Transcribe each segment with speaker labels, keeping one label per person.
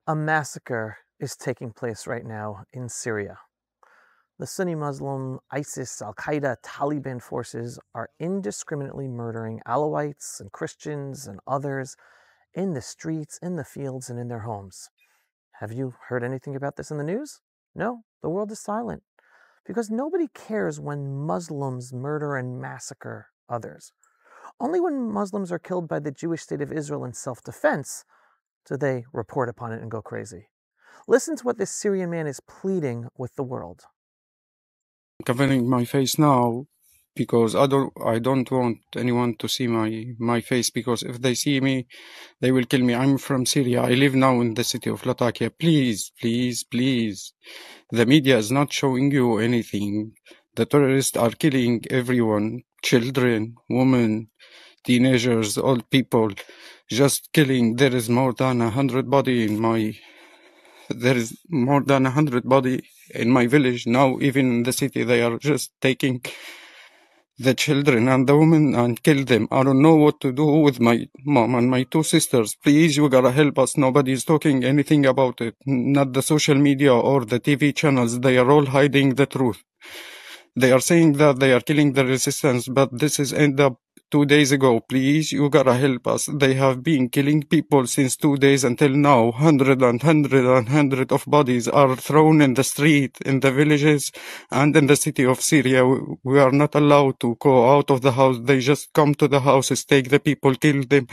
Speaker 1: A massacre is taking place right now in Syria. The Sunni Muslim, ISIS, Al-Qaeda, Taliban forces are indiscriminately murdering Alawites and Christians and others in the streets, in the fields, and in their homes. Have you heard anything about this in the news? No, the world is silent because nobody cares when Muslims murder and massacre others. Only when Muslims are killed by the Jewish state of Israel in self-defense do they report upon it and go crazy. Listen to what this Syrian man is pleading with the world.
Speaker 2: Covering my face now because I don't want anyone to see my face, because if they see me, they will kill me. I'm from Syria. I live now in the city of Latakia. Please, please, please. The media is not showing you anything. The terrorists are killing everyone. Children, women, teenagers, old people. Just killing. There is more than 100 bodies in my... There is more than 100 bodies in my village now. Even in the city, they are just taking the children and the women and kill them. I don't know what to do with my mom and my two sisters. Please, you gotta help us. Nobody is talking anything about it. Not the social media or the TV channels. They are all hiding the truth. They are saying that they are killing the resistance, but this is end up 2 days ago. Please, you gotta help us. They have been killing people since 2 days until now. Hundred of bodies are thrown in the street, in the villages, and in the city of Syria. We are not allowed to go out of the house. They just come to the houses, take the people, kill them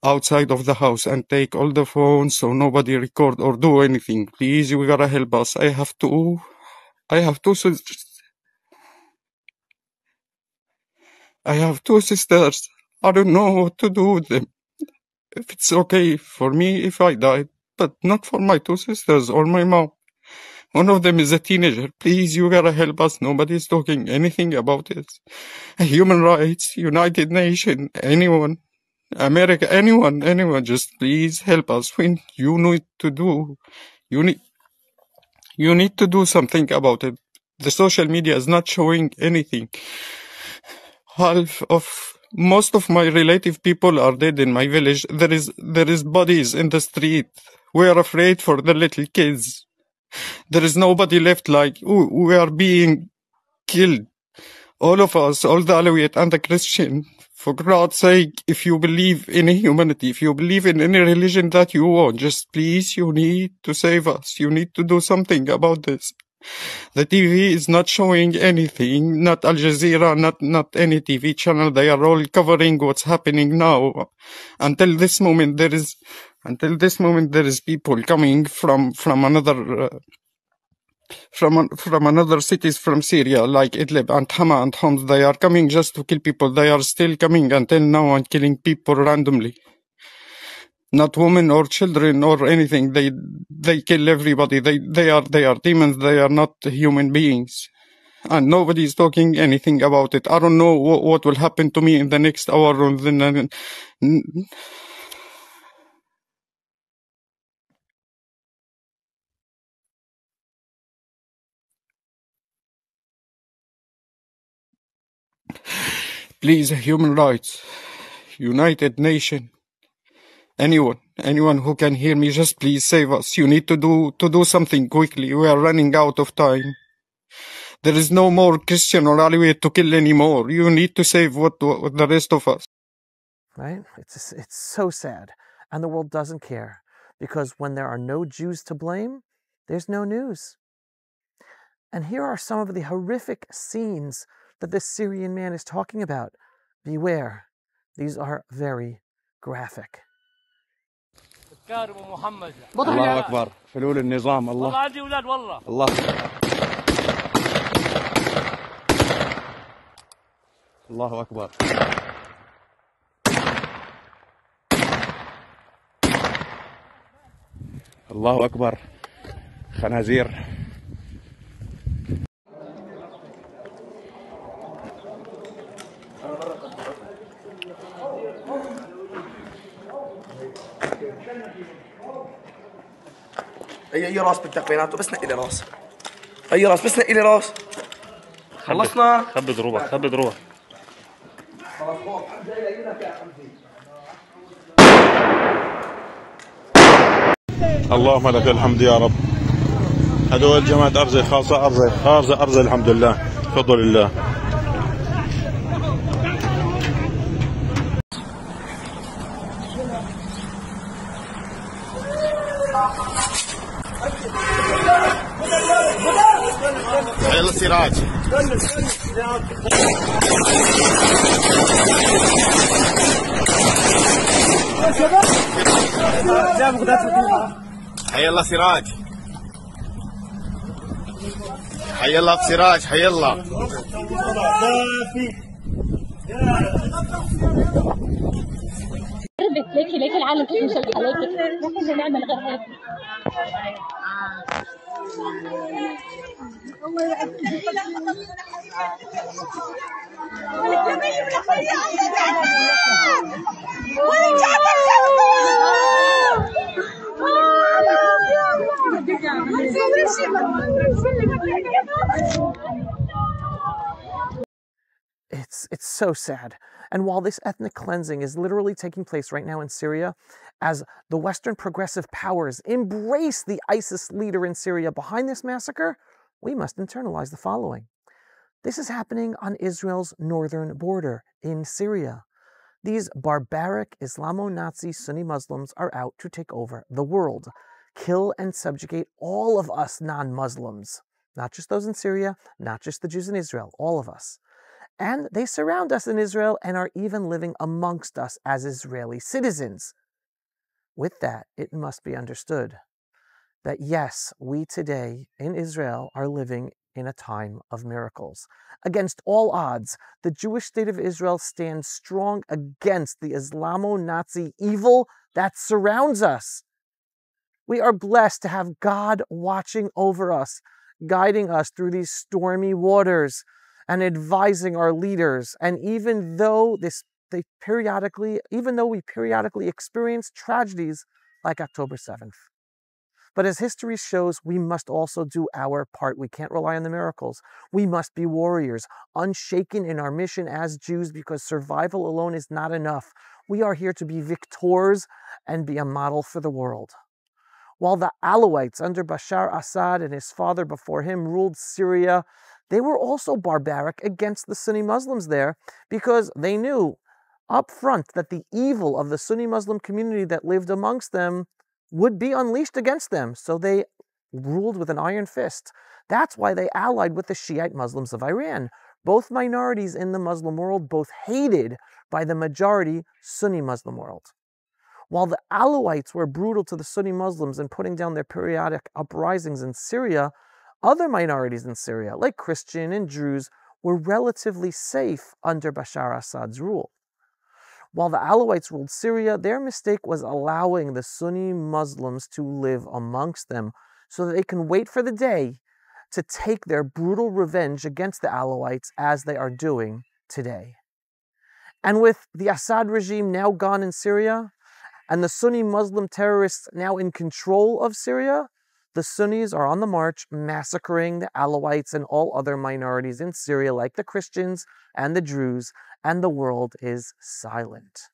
Speaker 2: outside of the house, and take all the phones so nobody record or do anything. Please, you gotta help us. I have two sisters. I don't know what to do with them. If it's okay for me if I die, but not for my two sisters or my mom. One of them is a teenager. Please, you gotta help us. Nobody's talking anything about it. Human rights, United Nations, anyone, America, anyone, just please help us. When you need to do something about it. The social media is not showing anything. Most of my relative people are dead in my village. There is bodies in the street. We are afraid for the little kids. There is nobody left. Like, we are being killed. All of us, all the Alawite and the Christian. For God's sake, if you believe in humanity, if you believe in any religion that you want, just please, you need to save us. You need to do something about this. The TV is not showing anything, not Al Jazeera, not any TV channel. They are all covering what's happening now. Until this moment, there is people coming from another cities from Syria, like Idlib and Hama and Homs. They are coming just to kill people. They are still coming until now and killing people randomly. Not women or children or anything. They kill everybody. They are demons. They are not human beings. And nobody is talking anything about it. I don't know what will happen to me in the next hour. Please, human rights, United Nations. Anyone who can hear me, just please save us. You need to do something quickly. We are running out of time. There is no more Christian or Alawite to kill anymore. You need to save what the rest of us.
Speaker 1: Right? It's so sad. And the world doesn't care. Because when there are no Jews to blame, there's no news. And here are some of the horrific scenes that this Syrian man is talking about. Beware. These are very graphic.
Speaker 3: الله أكبر فلول النظام الله عندي أولاد والله الله الله أكبر الله أكبر خنازير
Speaker 4: اي راس بدك بيناته بس نقي لي راس اي راس بس نقي لي راس خلصنا
Speaker 3: خبز روح
Speaker 4: خلاص
Speaker 3: اللهم لك الحمد يا رب. هدول جماعة أرزة خاصة، أرزة الحمد لله بفضل الله. يلا سراج. حي الله سراج. حي الله سراج. حي الله.
Speaker 5: ليكي العالم كيف مسلط عليكي، ما كنا نعمل غير هيك.
Speaker 1: It's so sad. And while this ethnic cleansing is literally taking place right now in Syria, as the Western progressive powers embrace the ISIS leader in Syria behind this massacre, we must internalize the following. This is happening on Israel's northern border in Syria. These barbaric Islamo-Nazi Sunni Muslims are out to take over the world, kill and subjugate all of us non-Muslims, not just those in Syria, not just the Jews in Israel, all of us. And they surround us in Israel and are even living amongst us as Israeli citizens. With that, it must be understood that yes, we today in Israel are living in a time of miracles. Against all odds, the Jewish state of Israel stands strong against the Islamo-Nazi evil that surrounds us. We are blessed to have God watching over us, guiding us through these stormy waters and advising our leaders. And even though we periodically experience tragedies like October 7th. But as history shows, we must also do our part. We can't rely on the miracles. We must be warriors, unshaken in our mission as Jews, because survival alone is not enough. We are here to be victors and be a model for the world. While the Alawites under Bashar Assad and his father before him ruled Syria, they were also barbaric against the Sunni Muslims there, because they knew up front that the evil of the Sunni Muslim community that lived amongst them would be unleashed against them. So they ruled with an iron fist. That's why they allied with the Shiite Muslims of Iran, both minorities in the Muslim world, both hated by the majority Sunni Muslim world. While the Alawites were brutal to the Sunni Muslims in putting down their periodic uprisings in Syria, other minorities in Syria, like Christian and Druze, were relatively safe under Bashar Assad's rule. While the Alawites ruled Syria, their mistake was allowing the Sunni Muslims to live amongst them so that they can wait for the day to take their brutal revenge against the Alawites as they are doing today. And with the Assad regime now gone in Syria, and the Sunni Muslim terrorists now in control of Syria, the Sunnis are on the march, massacring the Alawites and all other minorities in Syria, like the Christians and the Druze, and the world is silent.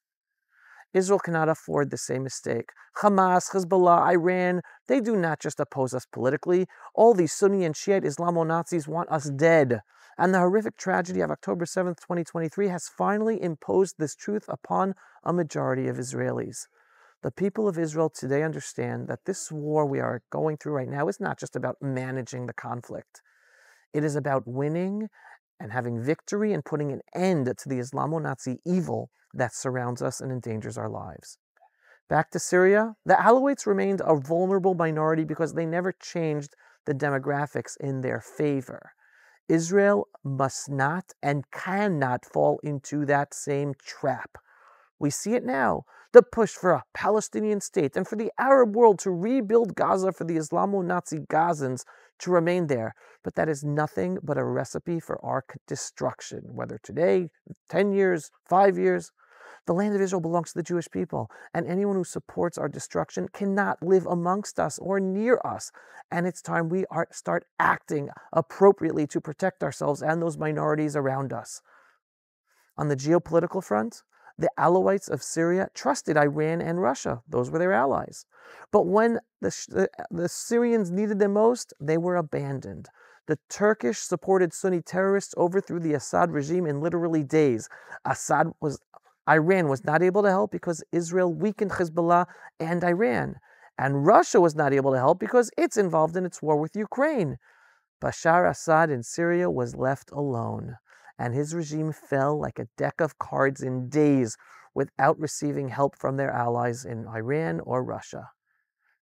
Speaker 1: Israel cannot afford the same mistake. Hamas, Hezbollah, Iran, they do not just oppose us politically. All these Sunni and Shiite Islamo-Nazis want us dead. And the horrific tragedy of October 7th, 2023 has finally imposed this truth upon a majority of Israelis. The people of Israel today understand that this war we are going through right now is not just about managing the conflict. It is about winning and having victory and putting an end to the Islamo-Nazi evil that surrounds us and endangers our lives. Back to Syria, the Alawites remained a vulnerable minority because they never changed the demographics in their favor. Israel must not and cannot fall into that same trap. We see it now. The push for a Palestinian state and for the Arab world to rebuild Gaza for the Islamo-Nazi Gazans to remain there. But that is nothing but a recipe for our destruction, whether today, 10 years, 5 years. The land of Israel belongs to the Jewish people, and anyone who supports our destruction cannot live amongst us or near us. And it's time we start acting appropriately to protect ourselves and those minorities around us. On the geopolitical front, The Alawites of Syria trusted Iran and Russia. Those were their allies. But when the Syrians needed them most, they were abandoned. The Turkish-supported Sunni terrorists overthrew the Assad regime in literally days. Iran was not able to help because Israel weakened Hezbollah and Iran. And Russia was not able to help because it's involved in its war with Ukraine. Bashar Assad in Syria was left alone, and his regime fell like a deck of cards in days without receiving help from their allies in Iran or Russia.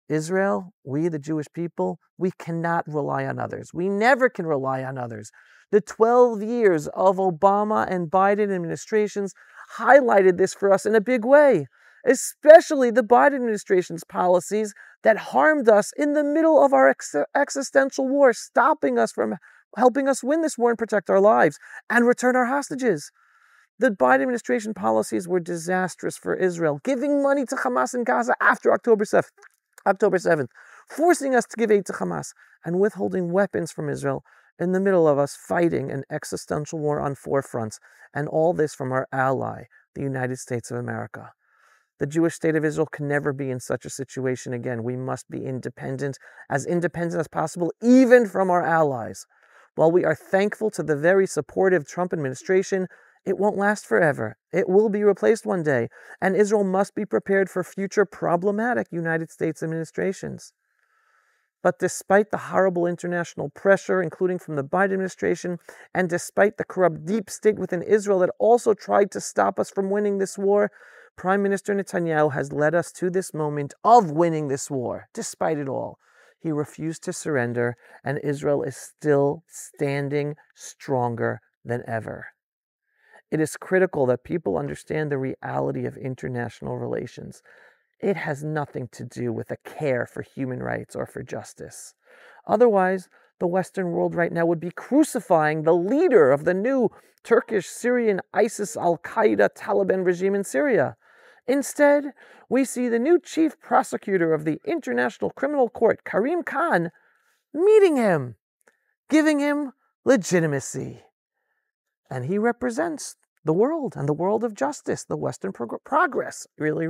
Speaker 1: Israel, we the Jewish people, we cannot rely on others. We never can rely on others. The 12 years of Obama and Biden administrations highlighted this for us in a big way, especially the Biden administration's policies that harmed us in the middle of our existential war, stopping us from helping us win this war and protect our lives and return our hostages. The Biden administration policies were disastrous for Israel, giving money to Hamas in Gaza after October 7th, forcing us to give aid to Hamas, and withholding weapons from Israel in the middle of us fighting an existential war on 4 fronts, and all this from our ally, the United States of America. The Jewish state of Israel can never be in such a situation again. We must be independent as possible, even from our allies. While we are thankful to the very supportive Trump administration, it won't last forever. It will be replaced one day, and Israel must be prepared for future problematic United States administrations. But despite the horrible international pressure, including from the Biden administration, and despite the corrupt deep state within Israel that also tried to stop us from winning this war, Prime Minister Netanyahu has led us to this moment of winning this war, despite it all. He refused to surrender, and Israel is still standing stronger than ever. It is critical that people understand the reality of international relations. It has nothing to do with a care for human rights or for justice. Otherwise, the Western world right now would be crucifying the leader of the new Turkish, Syrian, ISIS, Al-Qaeda, Taliban regime in Syria. Instead, we see the new chief prosecutor of the International Criminal Court, Karim Khan, meeting him, giving him legitimacy. And he represents the world and the world of justice, the Western progress, really.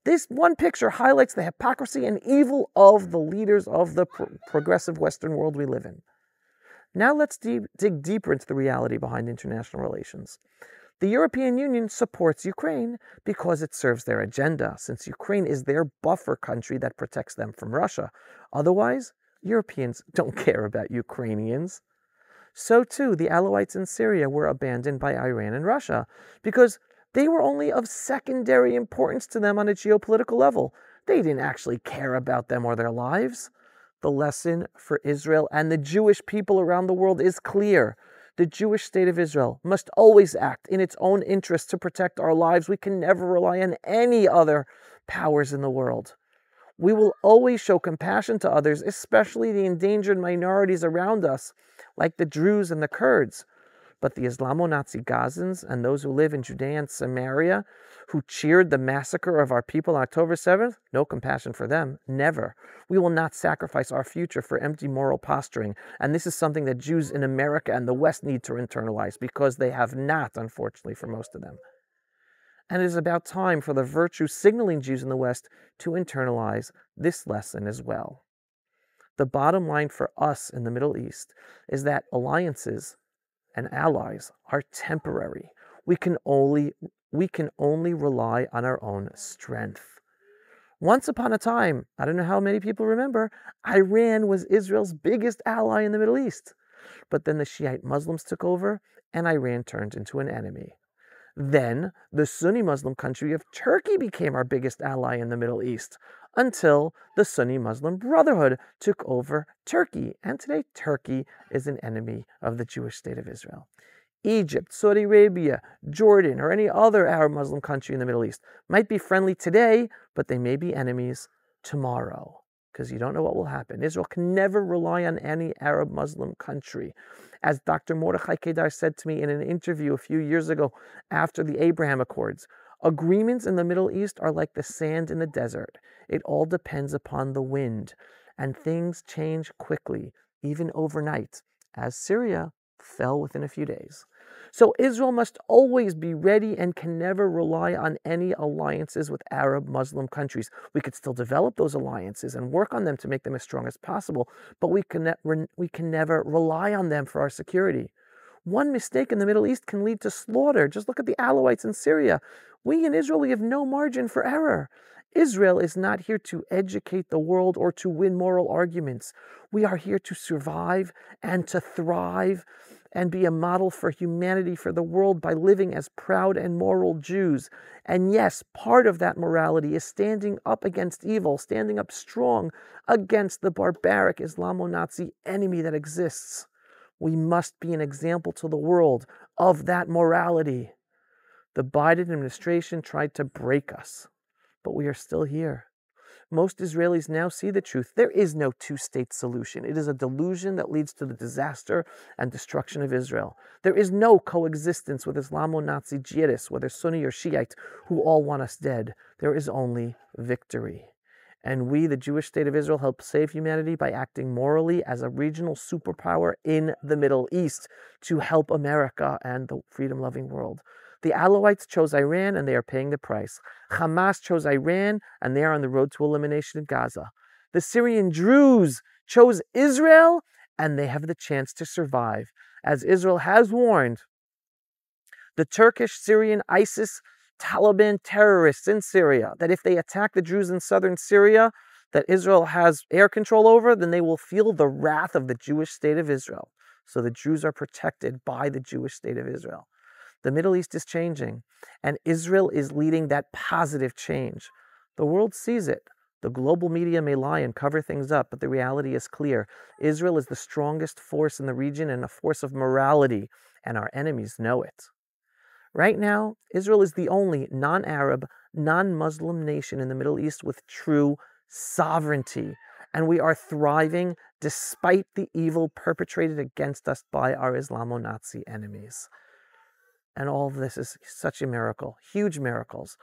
Speaker 1: This one picture highlights the hypocrisy and evil of the leaders of the progressive Western world we live in. Now let's dig deeper into the reality behind international relations. The European Union supports Ukraine because it serves their agenda, since Ukraine is their buffer country that protects them from Russia. Otherwise, Europeans don't care about Ukrainians. So too, the Alawites in Syria were abandoned by Iran and Russia because they were only of secondary importance to them on a geopolitical level. They didn't actually care about them or their lives. The lesson for Israel and the Jewish people around the world is clear. The Jewish state of Israel must always act in its own interest to protect our lives. We can never rely on any other powers in the world. We will always show compassion to others, especially the endangered minorities around us, like the Druze and the Kurds. But the Islamo-Nazi Gazans and those who live in Judea and Samaria, who cheered the massacre of our people on October 7th, no compassion for them, never. We will not sacrifice our future for empty moral posturing. And this is something that Jews in America and the West need to internalize, because they have not, unfortunately, for most of them. And it is about time for the virtue-signaling Jews in the West to internalize this lesson as well. The bottom line for us in the Middle East is that alliances and allies are temporary. We can only rely on our own strength. Once upon a time, I don't know how many people remember, Iran was Israel's biggest ally in the Middle East. But then the Shiite Muslims took over, and Iran turned into an enemy. Then the Sunni Muslim country of Turkey became our biggest ally in the Middle East, until the Sunni Muslim Brotherhood took over Turkey. And today Turkey is an enemy of the Jewish state of Israel. Egypt, Saudi Arabia, Jordan, or any other Arab Muslim country in the Middle East might be friendly today, but they may be enemies tomorrow, because you don't know what will happen. Israel can never rely on any Arab Muslim country. As Dr. Mordechai Kedar said to me in an interview a few years ago after the Abraham Accords, agreements in the Middle East are like the sand in the desert. It all depends upon the wind, and things change quickly, even overnight, as Syria fell within a few days. So Israel must always be ready and can never rely on any alliances with Arab Muslim countries. We could still develop those alliances and work on them to make them as strong as possible, but we can never rely on them for our security. One mistake in the Middle East can lead to slaughter. Just look at the Alawites in Syria. We in Israel, we have no margin for error. Israel is not here to educate the world or to win moral arguments. We are here to survive and to thrive and be a model for humanity, for the world, by living as proud and moral Jews. And yes, part of that morality is standing up against evil, standing up strong against the barbaric Islamo-Nazi enemy that exists. We must be an example to the world of that morality. The Biden administration tried to break us, but we are still here. Most Israelis now see the truth. There is no two-state solution. It is a delusion that leads to the disaster and destruction of Israel. There is no coexistence with Islamo-Nazi jihadists, whether Sunni or Shiite, who all want us dead. There is only victory. And we, the Jewish state of Israel, help save humanity by acting morally as a regional superpower in the Middle East to help America and the freedom-loving world. The Alawites chose Iran, and they are paying the price. Hamas chose Iran, and they are on the road to elimination in Gaza. The Syrian Druze chose Israel, and they have the chance to survive. As Israel has warned, the Turkish, Syrian, ISIS, Taliban terrorists in Syria, that if they attack the Druze in southern Syria, that Israel has air control over, then they will feel the wrath of the Jewish state of Israel. So the Jews are protected by the Jewish state of Israel. The Middle East is changing, and Israel is leading that positive change. The world sees it. The global media may lie and cover things up, but the reality is clear. Israel is the strongest force in the region and a force of morality, and our enemies know it. Right now, Israel is the only non-Arab, non-Muslim nation in the Middle East with true sovereignty, and we are thriving despite the evil perpetrated against us by our Islamo-Nazi enemies. And all of this is such a miracle, huge miracles.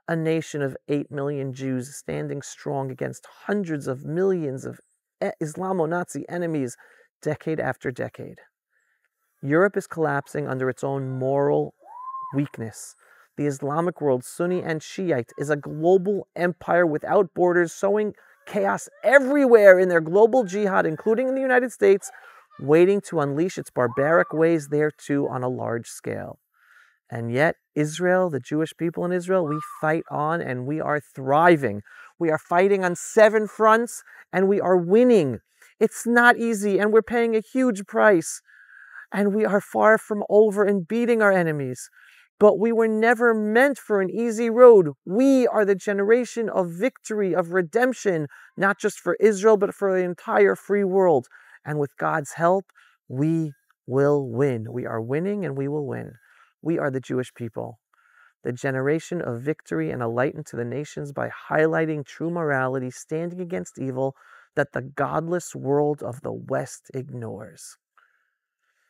Speaker 1: A nation of 8 million Jews standing strong against hundreds of millions of Islamo-Nazi enemies decade after decade. Europe is collapsing under its own moral weakness. The Islamic world, Sunni and Shiite, is a global empire without borders, sowing chaos everywhere in their global jihad, including in the United States, waiting to unleash its barbaric ways there too on a large scale. And yet, Israel, the Jewish people in Israel, we fight on and we are thriving. We are fighting on 7 fronts and we are winning. It's not easy and we're paying a huge price. And we are far from over and beating our enemies. But we were never meant for an easy road. We are the generation of victory, of redemption, not just for Israel, but for the entire free world. And with God's help, we will win. We are winning and we will win. We are the Jewish people, the generation of victory and a light into the nations by highlighting true morality, standing against evil that the godless world of the West ignores.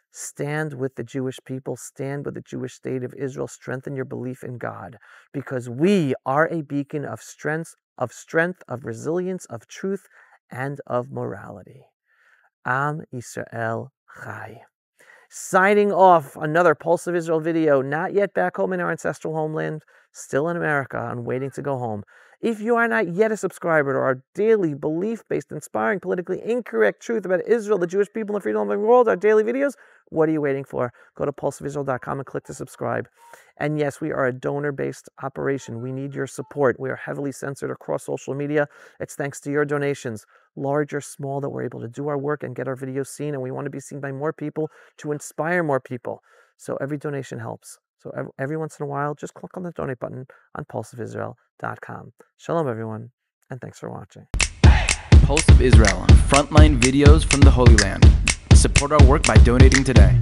Speaker 1: Stand with the Jewish people, stand with the Jewish state of Israel, strengthen your belief in God, because we are a beacon of strength, of resilience, of truth, and of morality. Am Yisrael Chai. Signing off, another Pulse of Israel video, not yet back home in our ancestral homeland, still in America and waiting to go home. If you are not yet a subscriber to our daily belief-based, inspiring, politically incorrect truth about Israel, the Jewish people, and the freedom of the world, our daily videos, what are you waiting for? Go to pulseofisrael.com and click to subscribe. And yes, we are a donor-based operation. We need your support. We are heavily censored across social media. It's thanks to your donations, large or small, that we're able to do our work and get our videos seen. And we want to be seen by more people to inspire more people. So every donation helps. So every once in a while, just click on the donate button on pulseofisrael.com. Shalom, everyone, and thanks for watching.
Speaker 6: Pulse of Israel, frontline videos from the Holy Land. Support our work by donating today.